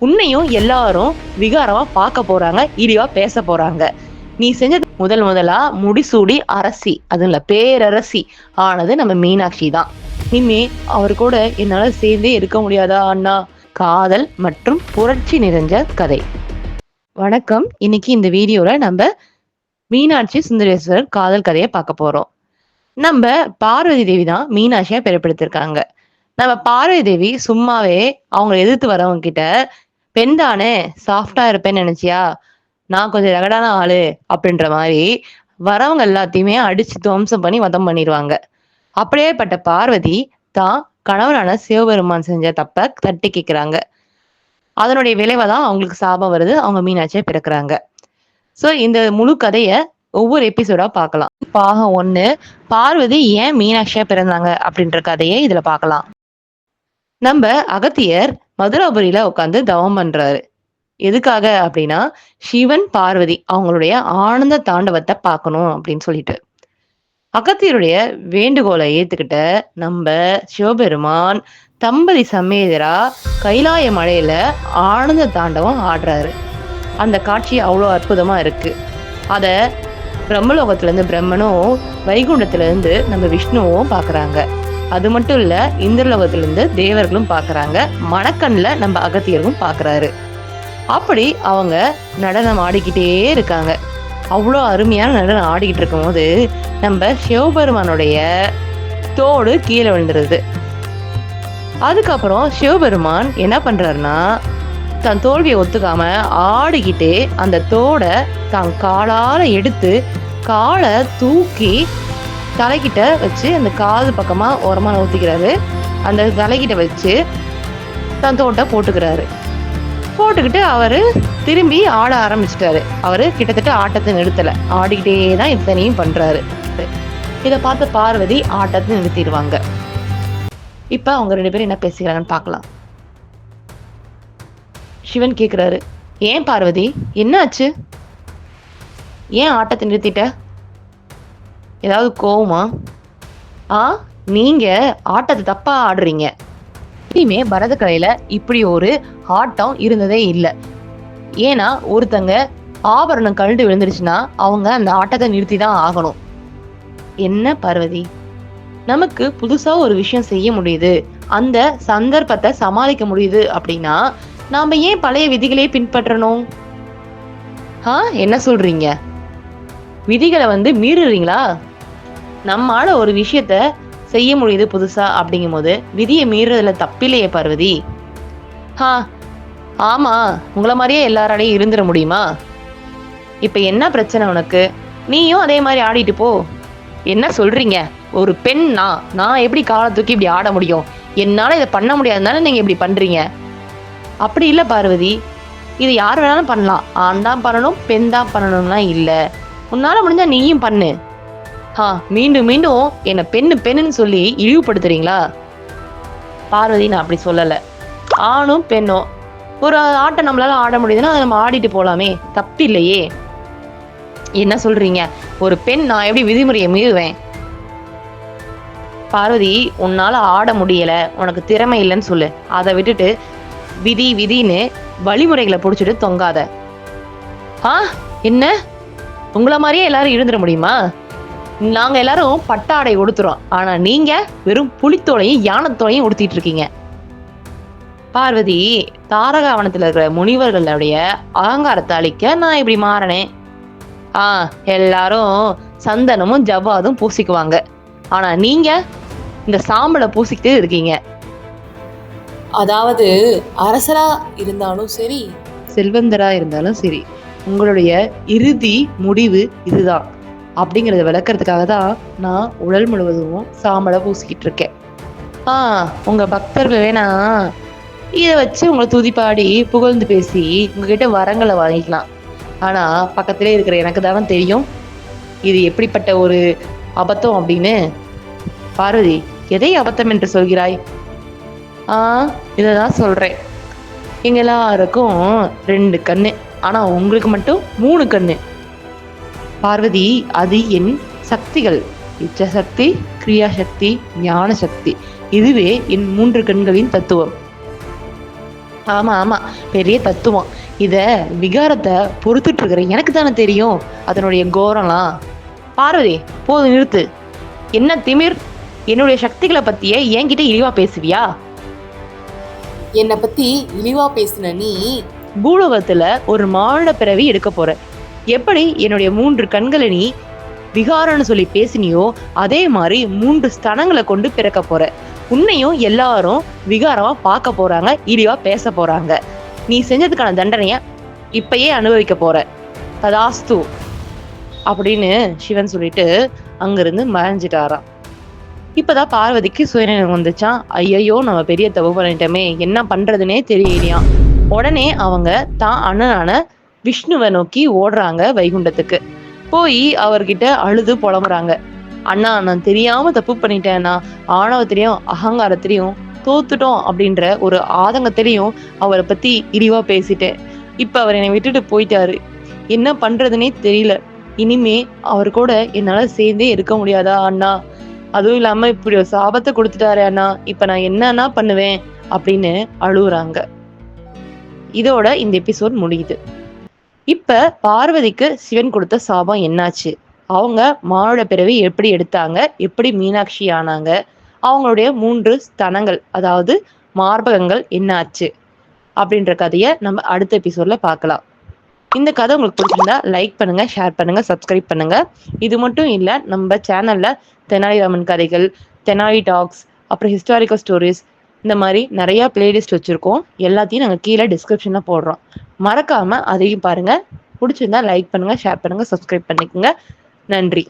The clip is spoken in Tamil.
உன்னையும் எல்லாரும் விகாரமா பார்க்க போறாங்க, இழிவா பேச போறாங்க. நீ செஞ்சது முதலா முடிசூடி அரசி, அதுல பேரரசி ஆனது நம்ம மீனாட்சி தான். இனிமே அவர் கூட என்னால சேர்ந்தே இருக்க முடியாதா அண்ணா? காதல் மற்றும் புரட்சி நிறைஞ்ச கதை. வணக்கம். இன்னைக்கு இந்த வீடியோல நம்ம மீனாட்சி சுந்தரேஸ்வரர் காதல் கதையை பார்க்க போறோம். நம்ம பார்வதி தேவி தான் மீனாட்சியா பிறப்பெடுத்திருக்காங்க. நம்ம பார்வதி தேவி சும்மாவே அவங்க எதிர்த்து வரவங்க கிட்ட, பெண் தானே சாஃப்டா இருப்பேன்னு நினைச்சியா, நான் கொஞ்சம் ரகடான ஆளு அப்படின்ற மாதிரி வரவங்க எல்லாத்தையுமே அடிச்சு துவம்சம் பண்ணி வதம் பண்ணிடுவாங்க. அப்படியேப்பட்ட பார்வதி தான் கணவனான சிவபெருமான் செஞ்ச தப்ப தட்டி கேட்கிறாங்க. அதனுடைய விளைவை தான் அவங்களுக்கு சாபம் வருது, அவங்க மீனாட்சியா பிறக்கிறாங்க. சோ இந்த முழு கதைய ஒவ்வொரு எபிசோடா பார்க்கலாம். பாகம் 1, பார்வதி ஏன் மீனாட்சியா பிறந்தாங்க அப்படின்ற கதையை இதுல பார்க்கலாம். நம்ம அகத்தியர் மதுராபுரியில உட்காந்து தவம் பண்றாரு. எதுக்காக அப்படின்னா, சிவன் பார்வதி அவங்களுடைய ஆனந்த தாண்டவத்தை பார்க்கணும் அப்படின்னு சொல்லிட்டு. அகத்தியருடைய வேண்டுகோளை ஏத்துக்கிட்ட நம்ம சிவபெருமான் தம்பதி சமேதரா கைலாய மலையில ஆனந்த தாண்டவம் ஆடுறாரு. அந்த காட்சி அவ்வளோ அற்புதமா இருக்கு. அத பிரம்மலோகத்துல இருந்து பிரம்மனும், வைகுண்டத்துல இருந்து நம்ம விஷ்ணுவும் பாக்குறாங்க. அது மட்டும் இல்ல, இந்திரலோகத்துல இருந்து தேவர்களும் பாக்குறாங்க. மணக்கண்ல நம்ம அகத்தியரும் பாக்குறாரு. அப்படி அவங்க நடனம் ஆடிக்கிட்டே இருக்காங்க. அவ்வளோ அருமையான நடனம் ஆடிக்கிட்டு இருக்கும் போது நம்ம சிவபெருமானுடைய தோடு கீழே விழுந்துருது. அதுக்கப்புறம் சிவபெருமான் என்ன பண்றாருன்னா, தன் தோல்வியை ஒத்துக்காம ஆடிக்கிட்டே அந்த தோடை தான் காலால எடுத்து காலை தூக்கி தலைக்கிட்ட வச்சு அந்த காது பக்கமா ஓரமா ஊத்திக்கிறாரு. அந்த தலைக்கிட்ட வச்சு தன் தோட்டை போட்டுக்கிட்டு அவரு திரும்பி ஆட ஆரம்பிச்சிட்டாரு. அவரு கிட்டத்தட்ட ஆட்டத்தை நிறுத்தல, ஆடிக்கிட்டே தான் இத்தனையும் பண்றாரு. இதை பார்த்த பார்வதி ஆட்டத்தை நிறுத்திடுவாங்க. இப்ப அவங்க 2 பேரும் என்ன பேசுகிறாங்கன்னு பார்க்கலாம். சிவன் கேக்குறாரு, ஏன் பார்வதி என்ன ஆச்சு? ஏன் ஆட்டத்தை நிறுத்திட்ட? ஏதாவது கோவமா? நீங்க ஆட்டத்தை தப்பா ஆடுறீங்க. எப்பயுமே பரதக்கலையில இப்படி ஒரு ஆட்டம் இருந்ததே இல்லை. ஏன்னா ஒருத்தங்க ஆபரணம் கழண்டு விழுந்துருச்சுன்னா அவங்க அந்த ஆட்டத்தை நிறுத்தி தான் ஆகணும். என்ன பார்வதி, நமக்கு புதுசா ஒரு விஷயம் செய்ய முடியுது, அந்த சந்தர்ப்பத்தை சமாளிக்க முடியுது அப்படின்னா நாம ஏன் பழைய விதிகளே பின்பற்றணும்? என்ன சொல்றீங்க? விதிகளை மீறுறீங்களா? நம்மால ஒரு விஷயத்த செய்ய முடியுது புதுசா அப்படிங்கும் போது விதியை மீறுறதுல தப்பில்லையே பார்வதி. ஆமா, உங்களை மாதிரியே எல்லாராலையும் இருந்துட முடியுமா? இப்ப என்ன பிரச்சனை உனக்கு? நீயும் அதே மாதிரி ஆடிட்டு போ. என்ன சொல்றீங்க? ஒரு பெண் நான் எப்படி காலை தூக்கி இப்படி ஆட முடியும்? என்னால இதை பண்ண முடியாதுனால நீங்க இப்படி பண்றீங்க. அப்படி இல்லை பார்வதி, இது யார் வேணாலும் பண்ணலாம். ஆண் தான் பண்ணணும், பெண் தான் பண்ணணும்லாம் இல்லை. உன்னால முடிஞ்சா நீயும் பண்ணு. மீண்டும் மீண்டும் என்ன பெண்ணுன்னு சொல்லி இழிவுபடுத்துறீங்களா? பார்வதி, நான் அப்படி சொல்லலை. ஆணும் பெண்ணும் ஒரு ஆட்டம் நம்மளால ஆட முடியுதுன்னா அதை நம்ம ஆடிட்டு போலாமே, தப்பு இல்லையே. என்ன சொல்றீங்க? ஒரு பெண் நான் எப்படி விதிமுறையை மீறுவேன்? பார்வதி, உன்னால ஆட முடியல, உனக்கு திறமை இல்லைன்னு சொல்லு. அதை விட்டுட்டு விதின்னு வழிமுறைகளை பிடிச்சிட்டு தொங்காத. என்ன உங்களை மாதிரியே எல்லாரும் இருந்துட முடியுமா? நாங்க எல்லாரும் பட்டாடை உடுத்துறோம், ஆனா நீங்க வெறும் புலித்தோலையும் யானத்தோலையும் உடுத்திட்டு இருக்கீங்க. பார்வதி, தாரகாவனத்துல இருக்கிற முனிவர்களுடைய அகங்காரத்தை அழிக்க நான் இப்படி மாறினேன். எல்லாரும் சந்தனமும் ஜவ்வாதும் பூசிக்குவாங்க, ஆனா நீங்க இந்த சாம்பலை பூசிக்கிட்டே இருக்கீங்க. அதாவது அரசரா இருந்தாலும் சரி, செல்வந்தரா இருந்தாலும் சரி, உங்களுடைய இறுதி முடிவு இதுதான் அப்படிங்கறத விளக்கறதுக்காக தான் நான் உடல் முழுவதும் சாம்பலை பூசிக்கிட்டு இருக்கேன். உங்க பக்தர்கள் வேணா இதை வச்சு உங்களை துதிப்பாடி புகழ்ந்து பேசி உங்ககிட்ட வரங்களை வாங்கிக்கலாம். ஆனா பக்கத்திலே இருக்கிற எனக்கு தான் தெரியும் இது எப்படிப்பட்ட ஒரு அபத்தம் அப்படின்னு. பார்வதி, எதை அபத்தம் என்று சொல்கிறாய்? இதான் சொல்றேன். எங்க எல்லாருக்கும் 2 கண்ணு, ஆனா உங்களுக்கு மட்டும் 3 கண்ணு. பார்வதி, அது என் சக்திகள். இச்ச சக்தி, கிரியா சக்தி, ஞான சக்தி. இதுவே என் 3 கண்களின் தத்துவம். ஆமா ஆமா, பெரிய தத்துவம். இத விகாரத்தை பொறுத்துட்டு இருக்கிற எனக்கு தானே தெரியும் அதனுடைய கோரம்லாம். பார்வதி, போதும் நிறுத்து. என்ன திமிர்? என்னுடைய சக்திகளை பத்தியே என்கிட்ட இழிவா பேசுவியா? என்னை பத்தி இழிவா பேசுன நீ பூலோகத்துல ஒரு மானிட பிறவி எடுக்க போற. எப்படி என்னுடைய 3 கண்களை நீ விகாரம்னு சொல்லி பேசினியோ, அதே மாதிரி 3 ஸ்தனங்களை கொண்டு பிறக்க போற. உன்னையும் எல்லாரும் விகாரமா பார்க்க போறாங்க, இழிவா பேச போறாங்க. நீ செஞ்சதுக்கான தண்டனைய இப்பயே அனுபவிக்க போற. ததாஸ்து அப்படின்னு சிவன் சொல்லிட்டு அங்கிருந்து மறைஞ்சிட்டாராம். இப்பதான் பார்வதிக்கு சுயநினைவு வந்துச்சான். ஐயையோ, நம்ம பெரிய தப்பு பண்ணிட்டோமே, என்ன பண்றதுன்னே தெரியலையாம். உடனே அவங்க தான் அண்ணனான விஷ்ணுவை நோக்கி ஓடுறாங்க வைகுண்டத்துக்கு. போய் அவர்கிட்ட அழுது புலம்புறாங்க. அண்ணா, நான் தெரியாம தப்பு பண்ணிட்டேன்னா, ஆணவத்திலையும் அகங்காரத்திலையும் தோத்துட்டோம் அப்படின்ற ஒரு ஆதங்கத்திலையும் அவரை பத்தி இழிவா பேசிட்டேன். இப்ப அவர் என்னை விட்டுட்டு போயிட்டாரு. என்ன பண்றதுன்னே தெரியல. இனிமே அவர் கூட என்னால சேர்ந்தே இருக்க முடியாதா அண்ணா? அதுவும் இல்லாம இப்படி ஒரு சாபத்தை கொடுத்துட்டாரு அண்ணா, இப்ப நான் என்னன்னா பண்ணுவேன் அப்படின்னு அழுகுறாங்க. இதோட இந்த எபிசோட் முடியுது. இப்ப பார்வதிக்கு சிவன் கொடுத்த சாபம் என்னாச்சு, அவங்க மானுட பிறவி எப்படி எடுத்தாங்க, எப்படி மீனாட்சி ஆனாங்க, அவங்களுடைய 3 ஸ்தனங்கள் அதாவது மார்பகங்கள் என்னாச்சு அப்படின்ற கதையை நம்ம அடுத்த எபிசோட்ல பார்க்கலாம். இந்த கதை உங்களுக்கு பிடிச்சிருந்தா லைக் பண்ணுங்க, ஷேர் பண்ணுங்க, சப்ஸ்கிரைப் பண்ணுங்க. இது மட்டும் இல்ல, நம்ம சேனல்ல தெனாலிராமன் கதைகள், தெனாலி டாக்ஸ், அப்புறம் ஹிஸ்டாரிக்கல் ஸ்டோரிஸ், இந்த மாதிரி நிறைய பிளேலிஸ்ட் வச்சிருக்கோம். எல்லாத்தையும் நாங்கள் கீழே டிஸ்கிரிப்ஷன்ல போடுறோம். மறக்காம அதையும் பாருங்க. பிடிச்சிருந்தா லைக் பண்ணுங்க, ஷேர் பண்ணுங்க, சப்ஸ்கிரைப் பண்ணிக்கோங்க. நன்றி.